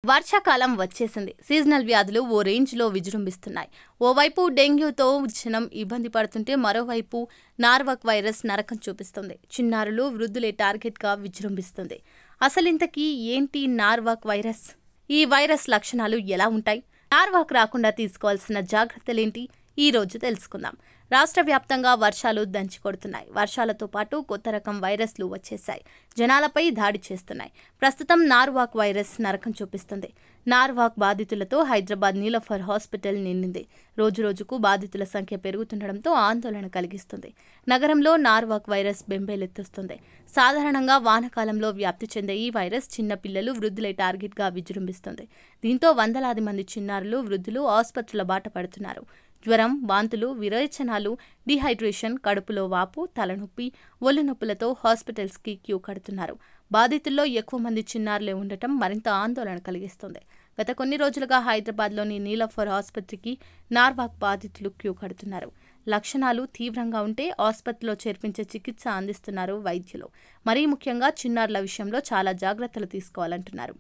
వర్షాకాలం వచ్చేసింది. సీజనల్ వ్యాధులు ఓ రేంజ్లో విజృంభిస్తున్నాయి. ఓవైపు డెంగ్యూతో జనం ఇబ్బంది పడుతుంటే మరోవైపు నార్వాక్ వైరస్ నరకం చూపిస్తుంది. చిన్నారులు, వృద్ధులే టార్గెట్గా విజృంభిస్తుంది. అసలింతకీ ఏంటి నార్వాక్ వైరస్? ఈ వైరస్ లక్షణాలు ఎలా ఉంటాయి? నార్వాక్ రాకుండా తీసుకోవాల్సిన జాగ్రత్తలేంటి? ఈ రోజు తెలుసుకుందాం. రాష్ట్ర వ్యాప్తంగా వర్షాలు దంచి కొడుతున్నాయి. వర్షాలతో పాటు కొత్త రకం వైరస్లు వచ్చేశాయి. జనాలపై దాడి చేస్తున్నాయి. ప్రస్తుతం నార్వాక్ వైరస్ నరకం చూపిస్తుంది. నార్వాక్ బాధితులతో హైదరాబాద్ నీలోఫర్ హాస్పిటల్ నిండింది. రోజురోజుకు బాధితుల సంఖ్య పెరుగుతుండటంతో ఆందోళన కలిగిస్తుంది. నగరంలో నార్వాక్ వైరస్ బెంబేలెత్తుస్తుంది. సాధారణంగా వానాకాలంలో వ్యాప్తి చెందే ఈ వైరస్ చిన్నపిల్లలు, వృద్ధులే టార్గెట్గా విజృంభిస్తుంది. దీంతో వందలాది మంది చిన్నారులు, వృద్ధులు ఆసుపత్రుల బాట పడుతున్నారు. జ్వరం, వాంతులు, విరేచనాలు, డీహైడ్రేషన్, కడుపులో వాపు, తలనొప్పి, ఒళ్ళు నొప్పులతో హాస్పిటల్స్కి క్యూ కడుతున్నారు. బాధితుల్లో ఎక్కువ మంది చిన్నారులే ఉండటం మరింత ఆందోళన కలిగిస్తుంది. గత కొన్ని రోజులుగా హైదరాబాద్లోని నీలోఫర్ ఆసుపత్రికి నార్వాక్ బాధితులు క్యూ కడుతున్నారు. లక్షణాలు తీవ్రంగా ఉంటే ఆసుపత్రిలో చేర్పించే చికిత్స అందిస్తున్నారు వైద్యులు. మరీ ముఖ్యంగా చిన్నారుల విషయంలో చాలా జాగ్రత్తలు తీసుకోవాలంటున్నారు.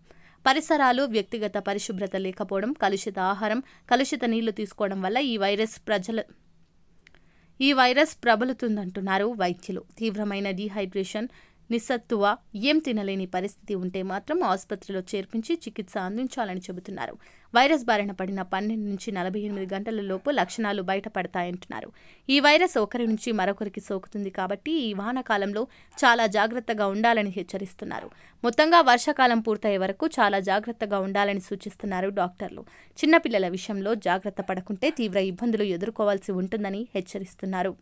పరిసరాలు, వ్యక్తిగత పరిశుభ్రత లేకపోవడం, కలుషిత ఆహారం, కలుషిత నీళ్లు తీసుకోవడం వల్ల ఈ వైరస్ ప్రబలుతుందంటున్నారు వైద్యులు. తీవ్రమైన డీహైడ్రేషన్, నిస్సత్తువ, ఏం తినలేని పరిస్థితి ఉంటే మాత్రం ఆసుపత్రిలో చేర్పించి చికిత్స అందించాలని చెబుతున్నారు. వైరస్ బారిన పడిన 12 నుంచి 48 గంటల లోపు లక్షణాలు బయటపడతాయంటున్నారు. ఈ వైరస్ ఒకరి నుంచి మరొకరికి సోకుతుంది కాబట్టి ఈ వానాకాలంలో చాలా జాగ్రత్తగా ఉండాలని హెచ్చరిస్తున్నారు. మొత్తంగా వర్షాకాలం పూర్తయ్యే వరకు చాలా జాగ్రత్తగా ఉండాలని సూచిస్తున్నారు డాక్టర్లు. చిన్నపిల్లల విషయంలో జాగ్రత్త పడకుంటే తీవ్ర ఇబ్బందులు ఎదుర్కోవాల్సి ఉంటుందని హెచ్చరిస్తున్నారు.